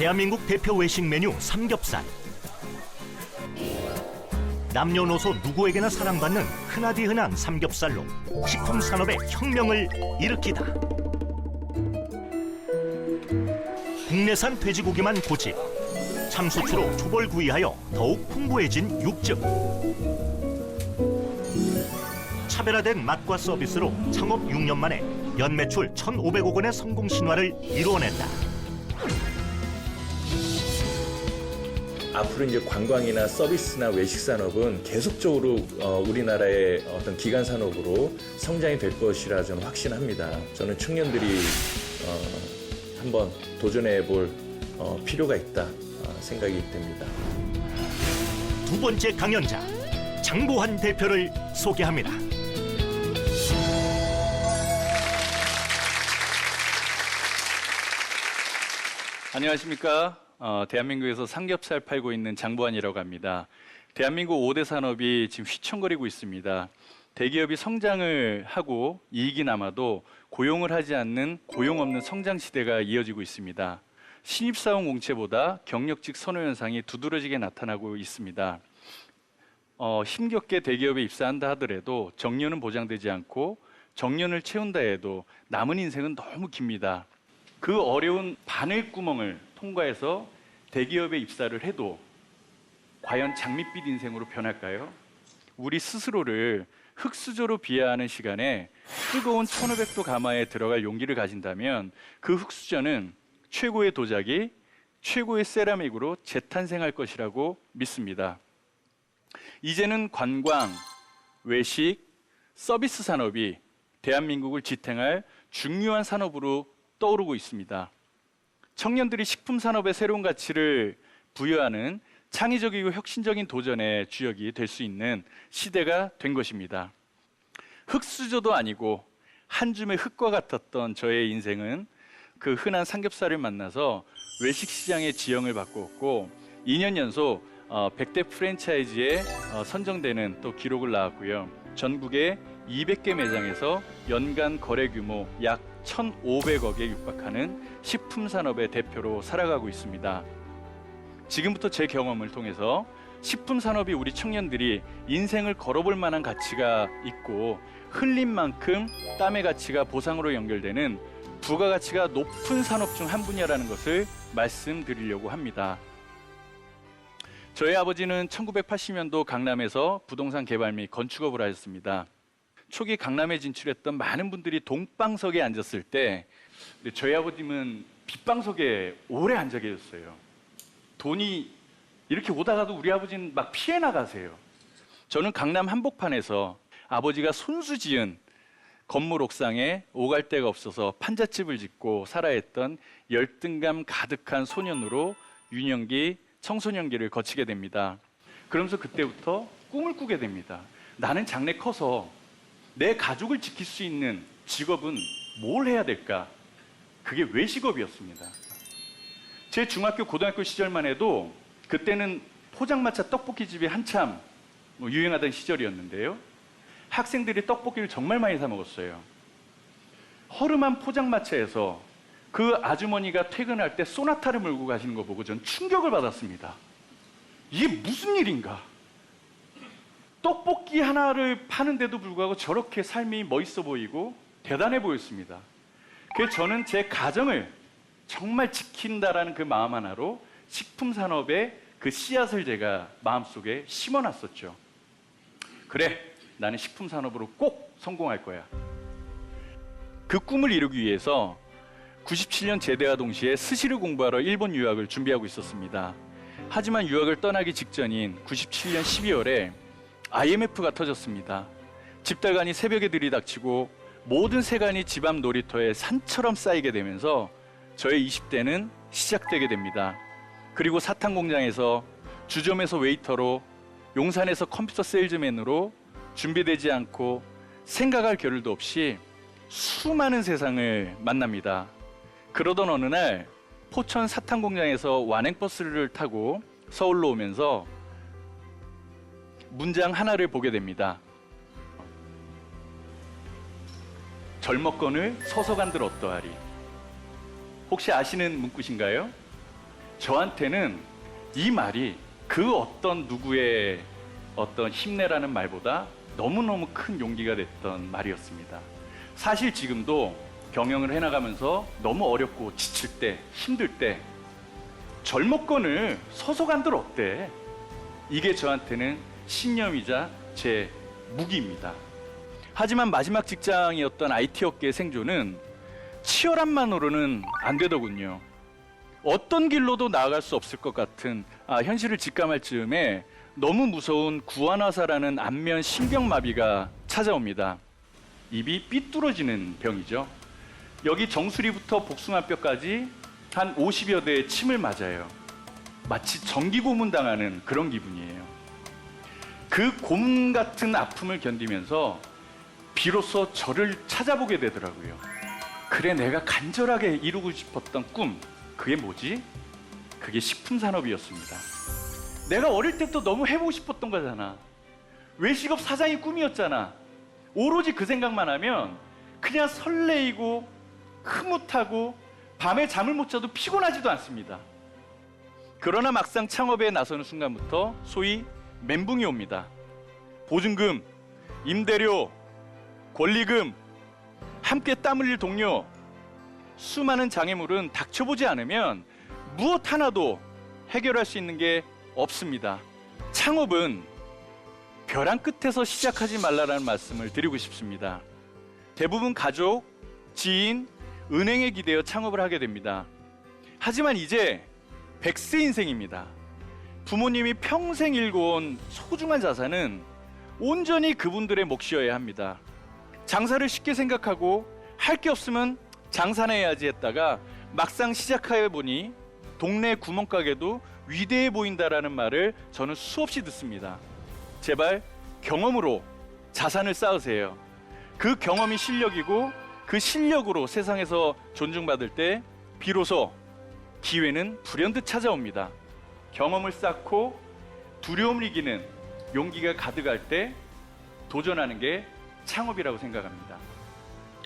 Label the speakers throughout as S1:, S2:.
S1: 대한민국 대표 외식 메뉴 삼겹살. 남녀노소 누구에게나 사랑받는 흔하디 흔한 삼겹살로 식품 산업의 혁명을 일으키다. 국내산 돼지고기만 고집, 참수추로 초벌구이하여 더욱 풍부해진 육즙. 차별화된 맛과 서비스로 창업 6년 만에 연매출 1,500억 원의 성공 신화를 이루어냈다.
S2: 앞으로 이제 관광이나 서비스나 외식 산업은 계속적으로 우리나라의 어떤 기간 산업으로 성장이 될 것이라 저는 확신합니다. 저는 청년들이 한번 도전해 볼 필요가 있다 생각이 듭니다.
S1: 두 번째 강연자 장보환 대표를 소개합니다.
S3: 안녕하십니까. 대한민국에서 삼겹살 팔고 있는 장보환이라고 합니다. 대한민국 5대 산업이 지금 휘청거리고 있습니다. 대기업이 성장을 하고 이익이 남아도 고용을 하지 않는 고용 없는 성장 시대가 이어지고 있습니다. 신입사원 공채보다 경력직 선호 현상이 두드러지게 나타나고 있습니다. 힘겹게 대기업에 입사한다 하더라도 정년은 보장되지 않고 정년을 채운다 해도 남은 인생은 너무 깁니다. 그 어려운 바늘구멍을 통과해서 대기업에 입사를 해도 과연 장밋빛 인생으로 변할까요? 우리 스스로를 흙수저로 비하하는 시간에 뜨거운 1500도 가마에 들어갈 용기를 가진다면 그 흙수저는 최고의 도자기, 최고의 세라믹으로 재탄생할 것이라고 믿습니다. 이제는 관광, 외식, 서비스 산업이 대한민국을 지탱할 중요한 산업으로 떠오르고 있습니다. 청년들이 식품 산업의 새로운 가치를 부여하는 창의적이고 혁신적인 도전의 주역이 될 수 있는 시대가 된 것입니다. 흙수저도 아니고 한 줌의 흙과 같았던 저의 인생은 그 흔한 삼겹살을 만나서 외식 시장의 지형을 바꾸었고 2년 연속 100대 프랜차이즈에 선정되는 또 기록을 낳았고요. 전국의 200개 매장에서 연간 거래 규모 약 1,500억에 육박하는 식품 산업의 대표로 살아가고 있습니다. 지금부터 제 경험을 통해서 식품 산업이 우리 청년들이 인생을 걸어볼 만한 가치가 있고 흘린 만큼 땀의 가치가 보상으로 연결되는 부가가치가 높은 산업 중 한 분야라는 것을 말씀드리려고 합니다. 저희 아버지는 1980년도 강남에서 부동산 개발 및 건축업을 하셨습니다. 초기 강남에 진출했던 많은 분들이 동방석에 앉았을 때 저희 아버님은 빗방석에 오래 앉아 계셨어요. 돈이 이렇게 오다가도 우리 아버지는 막 피해 나가세요. 저는 강남 한복판에서 아버지가 손수 지은 건물 옥상에 오갈 데가 없어서 판잣집을 짓고 살아야 했던 열등감 가득한 소년으로 유년기, 청소년기를 거치게 됩니다. 그러면서 그때부터 꿈을 꾸게 됩니다. 나는 장래 커서 내 가족을 지킬 수 있는 직업은 뭘 해야 될까? 그게 외식업이었습니다. 제 중학교, 고등학교 시절만 해도 그때는 포장마차 떡볶이집이 한참 유행하던 시절이었는데요. 학생들이 떡볶이를 정말 많이 사 먹었어요. 허름한 포장마차에서 그 아주머니가 퇴근할 때 소나타를 몰고 가시는 거 보고 전 충격을 받았습니다. 이게 무슨 일인가? 떡볶이 하나를 파는데도 불구하고 저렇게 삶이 멋있어 보이고 대단해 보였습니다. 그래서 저는 제 가정을 정말 지킨다라는 그 마음 하나로 식품 산업의 그 씨앗을 제가 마음속에 심어놨었죠. 그래, 나는 식품 산업으로 꼭 성공할 거야. 그 꿈을 이루기 위해서 97년 제대와 동시에 스시를 공부하러 일본 유학을 준비하고 있었습니다. 하지만 유학을 떠나기 직전인 97년 12월에 IMF가 터졌습니다. 집달간이 새벽에 들이닥치고 모든 세간이 집 앞 놀이터에 산처럼 쌓이게 되면서 저의 20대는 시작되게 됩니다. 그리고 사탕 공장에서, 주점에서 웨이터로, 용산에서 컴퓨터 세일즈맨으로 준비되지 않고 생각할 겨를도 없이 수많은 세상을 만납니다. 그러던 어느 날 포천 사탕 공장에서 완행버스를 타고 서울로 오면서 문장 하나를 보게 됩니다. 젊었건을 서서 간들 어떠하리. 혹시 아시는 문구신가요? 저한테는 이 말이 그 어떤 누구의 어떤 힘내라는 말보다 너무너무 큰 용기가 됐던 말이었습니다. 사실 지금도 경영을 해나가면서 너무 어렵고 지칠 때, 힘들 때 절목건을 서서 간들 어때? 이게 저한테는 신념이자 제 무기입니다. 하지만 마지막 직장이었던 IT 업계의 생존은 치열함만으로는 안 되더군요. 어떤 길로도 나아갈 수 없을 것 같은 현실을 직감할 즈음에 너무 무서운 구안화사라는 안면 신경마비가 찾아옵니다. 입이 삐뚤어지는 병이죠. 여기 정수리부터 복숭아뼈까지 한 50여 대의 침을 맞아요. 마치 전기 고문 당하는 그런 기분이에요. 그 고문 같은 아픔을 견디면서 비로소 저를 찾아보게 되더라고요. 그래, 내가 간절하게 이루고 싶었던 꿈, 그게 뭐지? 그게 식품산업이었습니다. 내가 어릴 때부터 너무 해보고 싶었던 거잖아. 외식업 사장이 꿈이었잖아. 오로지 그 생각만 하면 그냥 설레이고 흐뭇하고 밤에 잠을 못 자도 피곤하지도 않습니다. 그러나 막상 창업에 나서는 순간부터 소위 멘붕이 옵니다. 보증금, 임대료, 권리금, 함께 땀 흘릴 동료, 수많은 장애물은 닥쳐보지 않으면 무엇 하나도 해결할 수 있는 게 없습니다. 창업은 벼랑 끝에서 시작하지 말라라는 말씀을 드리고 싶습니다. 대부분 가족, 지인, 은행에 기대어 창업을 하게 됩니다. 하지만 이제 100세 인생입니다. 부모님이 평생 일궈온 소중한 자산은 온전히 그분들의 몫이어야 합니다. 장사를 쉽게 생각하고 할 게 없으면 장사나 해야지 했다가 막상 시작해 보니 동네 구멍가게도 위대해 보인다라는 말을 저는 수없이 듣습니다. 제발 경험으로 자산을 쌓으세요. 그 경험이 실력이고 그 실력으로 세상에서 존중받을 때 비로소 기회는 불현듯 찾아옵니다. 경험을 쌓고 두려움을 이기는 용기가 가득할 때 도전하는 게 창업이라고 생각합니다.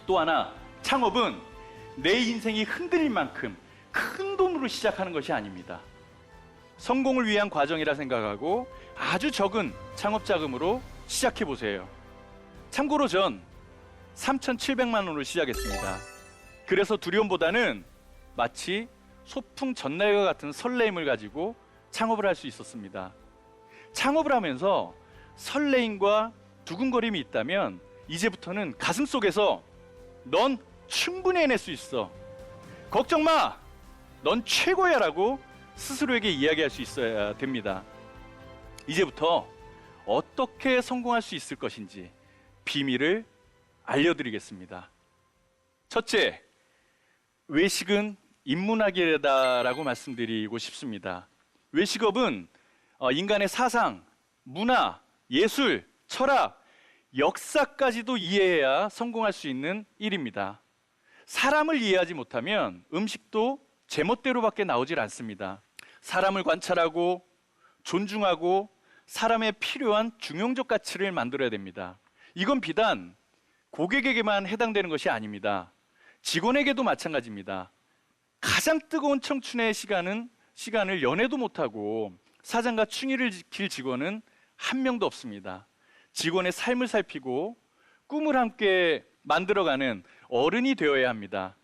S3: 또 하나, 창업은 내 인생이 흔들릴 만큼 큰 돈으로 시작하는 것이 아닙니다. 성공을 위한 과정이라 생각하고 아주 적은 창업 자금으로 시작해 보세요. 참고로 전 3,700만 원으로 시작했습니다. 그래서 두려움보다는 마치 소풍 전날과 같은 설레임을 가지고 창업을 할 수 있었습니다. 창업을 하면서 설레임과 두근거림이 있다면 이제부터는 가슴 속에서 넌 충분히 해낼 수 있어, 걱정 마, 넌 최고야 라고 스스로에게 이야기할 수 있어야 됩니다. 이제부터 어떻게 성공할 수 있을 것인지 비밀을 알려드리겠습니다. 첫째, 외식은 인문학이다라고 말씀드리고 싶습니다. 외식업은 인간의 사상, 문화, 예술, 철학, 역사까지도 이해해야 성공할 수 있는 일입니다. 사람을 이해하지 못하면 음식도 제멋대로밖에 나오질 않습니다. 사람을 관찰하고 존중하고 사람의 필요한 중용적 가치를 만들어야 됩니다. 이건 비단 고객에게만 해당되는 것이 아닙니다. 직원에게도 마찬가지입니다. 가장 뜨거운 청춘의 시간을 연애도 못하고 사장과 충의를 지킬 직원은 한 명도 없습니다. 직원의 삶을 살피고 꿈을 함께 만들어가는 어른이 되어야 합니다.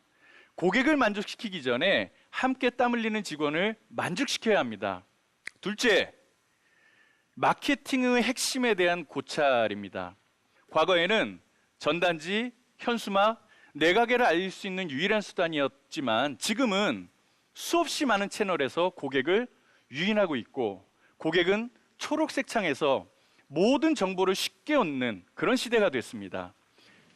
S3: 고객을 만족시키기 전에 함께 땀 흘리는 직원을 만족시켜야 합니다. 둘째, 마케팅의 핵심에 대한 고찰입니다. 과거에는 전단지, 현수막, 내가게를 알릴 수 있는 유일한 수단이었지만 지금은 수없이 많은 채널에서 고객을 유인하고 있고 고객은 초록색 창에서 모든 정보를 쉽게 얻는 그런 시대가 됐습니다.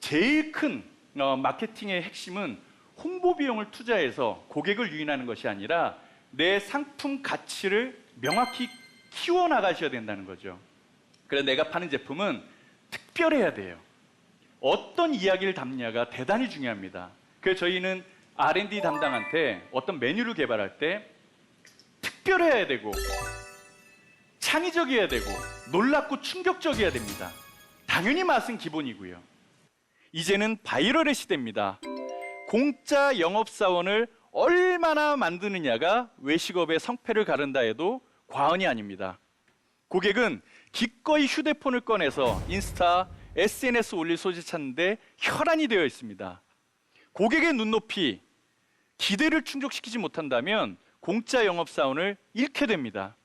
S3: 제일 큰 마케팅의 핵심은 홍보 비용을 투자해서 고객을 유인하는 것이 아니라 내 상품 가치를 명확히 키워나가셔야 된다는 거죠. 그래서 내가 파는 제품은 특별해야 돼요. 어떤 이야기를 담냐가 대단히 중요합니다. 그래서 저희는 R&D 담당한테 어떤 메뉴를 개발할 때 특별해야 되고 창의적이어야 되고 놀랍고 충격적이어야 됩니다. 당연히 맛은 기본이고요. 이제는 바이럴의 시대입니다. 공짜 영업사원을 얼마나 얼마나 만드느냐가 외식업의 성패를 가른다 해도 과언이 아닙니다. 고객은 기꺼이 휴대폰을 꺼내서 인스타, SNS 올릴 소재 찾는데 혈안이 되어 있습니다. 고객의 눈높이, 기대를 충족시키지 못한다면 공짜 영업사원을 잃게 됩니다.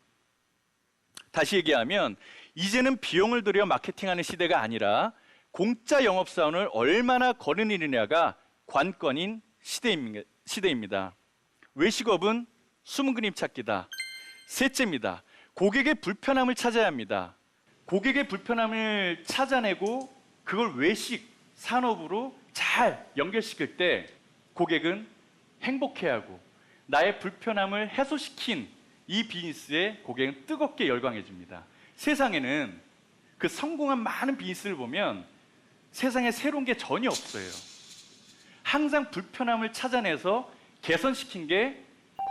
S3: 다시 얘기하면 이제는 비용을 들여 마케팅하는 시대가 아니라 공짜 영업사원을 얼마나 거느리느냐가 관건인 시대입니다. 외식업은 숨은 그림 찾기다. 셋째입니다. 고객의 불편함을 찾아야 합니다. 고객의 불편함을 찾아내고 그걸 외식 산업으로 잘 연결시킬 때 고객은 행복해하고 나의 불편함을 해소시킨 이 비즈니스에 고객은 뜨겁게 열광해줍니다. 세상에는 그 성공한 많은 비즈니스를 보면 세상에 새로운 게 전혀 없어요. 항상 불편함을 찾아내서 개선시킨 게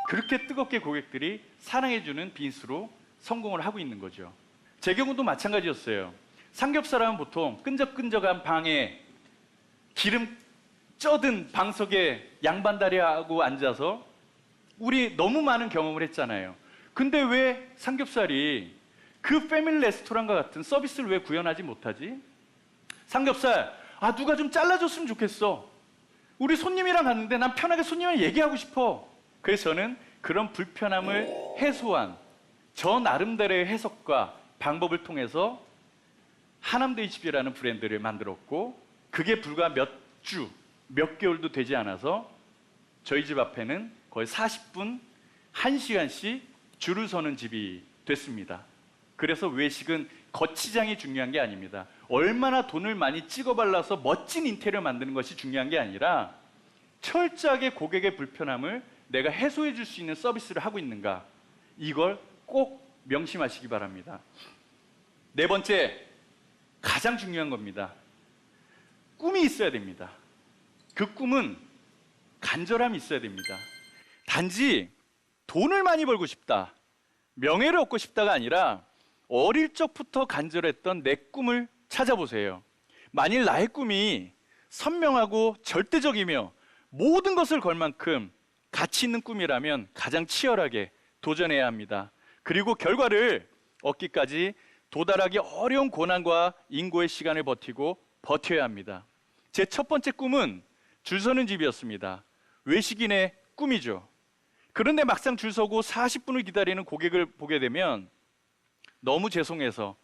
S3: 그렇게 뜨겁게 고객들이 사랑해주는 비즈니스로 성공을 하고 있는 거죠. 제 경우도 마찬가지였어요. 삼겹살하면 보통 끈적끈적한 방에 기름 쪄든 방석에 양반다리하고 앉아서 우리 너무 많은 경험을 했잖아요. 근데 왜 삼겹살이 그 패밀리 레스토랑과 같은 서비스를 왜 구현하지 못하지? 삼겹살, 누가 좀 잘라줬으면 좋겠어. 우리 손님이랑 갔는데 난 편하게 손님이랑 얘기하고 싶어. 그래서 저는 그런 불편함을 해소한 저 나름대로의 해석과 방법을 통해서 하남데이집이라는 브랜드를 만들었고 그게 불과 몇 개월도 되지 않아서 저희 집 앞에는 거의 40분, 1시간씩 줄을 서는 집이 됐습니다. 그래서 외식은 거치장이 중요한 게 아닙니다. 얼마나 돈을 많이 찍어 발라서 멋진 인테리어 만드는 것이 중요한 게 아니라 철저하게 고객의 불편함을 내가 해소해 줄 수 있는 서비스를 하고 있는가, 이걸 꼭 명심하시기 바랍니다. 네 번째, 가장 중요한 겁니다. 꿈이 있어야 됩니다. 그 꿈은 간절함이 있어야 됩니다. 단지 돈을 많이 벌고 싶다, 명예를 얻고 싶다가 아니라 어릴 적부터 간절했던 내 꿈을 찾아보세요. 만일 나의 꿈이 선명하고 절대적이며 모든 것을 걸 만큼 가치 있는 꿈이라면 가장 치열하게 도전해야 합니다. 그리고 결과를 얻기까지 도달하기 어려운 고난과 인고의 시간을 버텨야 합니다. 제 첫 번째 꿈은 줄 서는 집이었습니다. 외식인의 꿈이죠. 그런데 막상 줄 서고 40분을 기다리는 고객을 보게 되면 너무 죄송해서,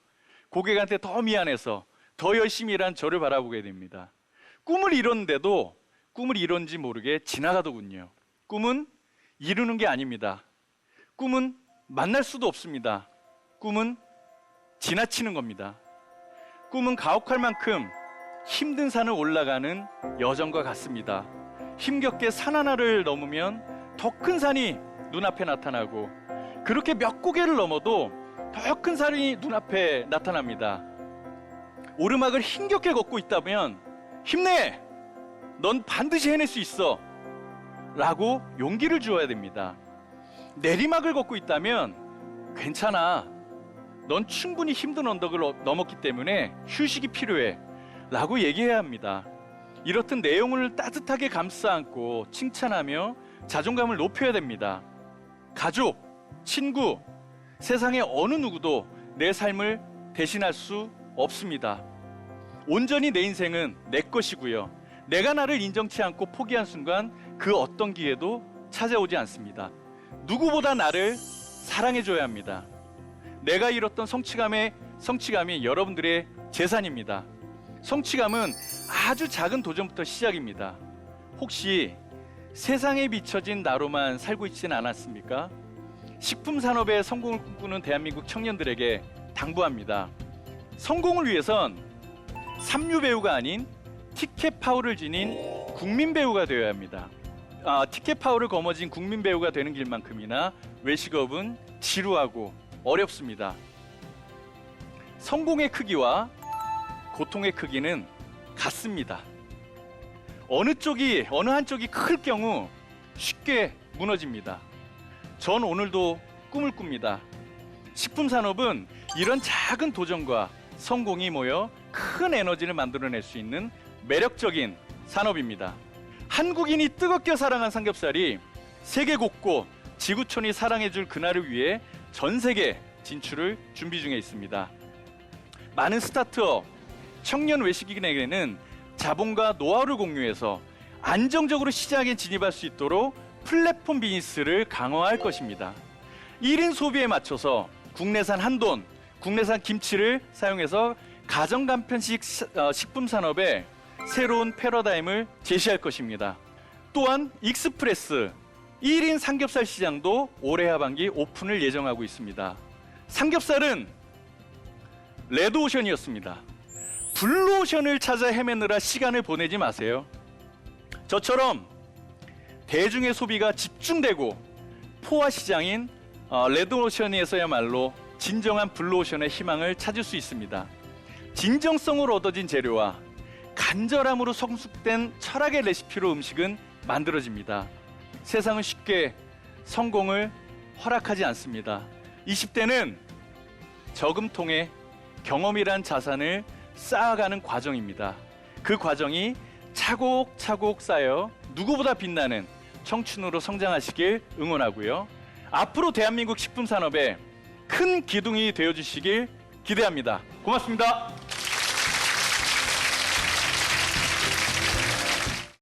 S3: 고객한테 더 미안해서 더 열심히 일한 저를 바라보게 됩니다. 꿈을 이뤘는데도 꿈을 이룬지 모르게 지나가더군요. 꿈은 이루는 게 아닙니다. 꿈은 만날 수도 없습니다. 꿈은 지나치는 겁니다. 꿈은 가혹할 만큼 힘든 산을 올라가는 여정과 같습니다. 힘겹게 산 하나를 넘으면 더 큰 산이 눈앞에 나타나고, 그렇게 몇 고개를 넘어도 더 큰 산이 눈앞에 나타납니다. 오르막을 힘겹게 걷고 있다면 힘내! 넌 반드시 해낼 수 있어! 라고 용기를 주어야 됩니다. 내리막을 걷고 있다면 괜찮아, 넌 충분히 힘든 언덕을 넘었기 때문에 휴식이 필요해 라고 얘기해야 합니다. 이렇듯 내용을 따뜻하게 감싸 안고 칭찬하며 자존감을 높여야 됩니다. 가족, 친구, 세상의 어느 누구도 내 삶을 대신할 수 없습니다. 온전히 내 인생은 내 것이고요. 내가 나를 인정치 않고 포기한 순간 그 어떤 기회도 찾아오지 않습니다. 누구보다 나를 사랑해줘야 합니다. 내가 잃었던 성취감이 여러분들의 재산입니다. 성취감은 아주 작은 도전부터 시작입니다. 혹시 세상에 비춰진 나로만 살고 있지는 않았습니까? 식품 산업의 성공을 꿈꾸는 대한민국 청년들에게 당부합니다. 성공을 위해선 삼류 배우가 아닌 티켓 파워를 지닌 국민 배우가 되어야 합니다. 티켓 파워를 거머쥔 국민 배우가 되는 길만큼이나 외식업은 지루하고 어렵습니다. 성공의 크기와 고통의 크기는 같습니다. 어느 한쪽이 클 경우 쉽게 무너집니다. 전 오늘도 꿈을 꿉니다. 식품 산업은 이런 작은 도전과 성공이 모여 큰 에너지를 만들어낼 수 있는 매력적인 산업입니다. 한국인이 뜨겁게 사랑한 삼겹살이 세계 곳곳 지구촌이 사랑해줄 그날을 위해 전 세계 진출을 준비 중에 있습니다. 많은 스타트업, 청년 외식인에게는 자본과 노하우를 공유해서 안정적으로 시장에 진입할 수 있도록 플랫폼 비즈니스를 강화할 것입니다. 1인 소비에 맞춰서 국내산 한돈, 국내산 김치를 사용해서 가정 간편식 식품 산업에 새로운 패러다임을 제시할 것입니다. 또한 익스프레스 1인 삼겹살 시장도 올해 하반기 오픈을 예정하고 있습니다. 삼겹살은 레드오션이었습니다. 블루오션을 찾아 헤매느라 시간을 보내지 마세요. 저처럼 대중의 소비가 집중되고 포화 시장인 레드오션에서야말로 진정한 블루오션의 희망을 찾을 수 있습니다. 진정성으로 얻어진 재료와 간절함으로 성숙된 철학의 레시피로 음식은 만들어집니다. 세상은 쉽게 성공을 허락하지 않습니다. 20대는 저금통에 경험이란 자산을 쌓아가는 과정입니다. 그 과정이 차곡차곡 쌓여 누구보다 빛나는 청춘으로 성장하시길 응원하고요. 앞으로 대한민국 식품 산업에 큰 기둥이 되어주시길 기대합니다. 고맙습니다.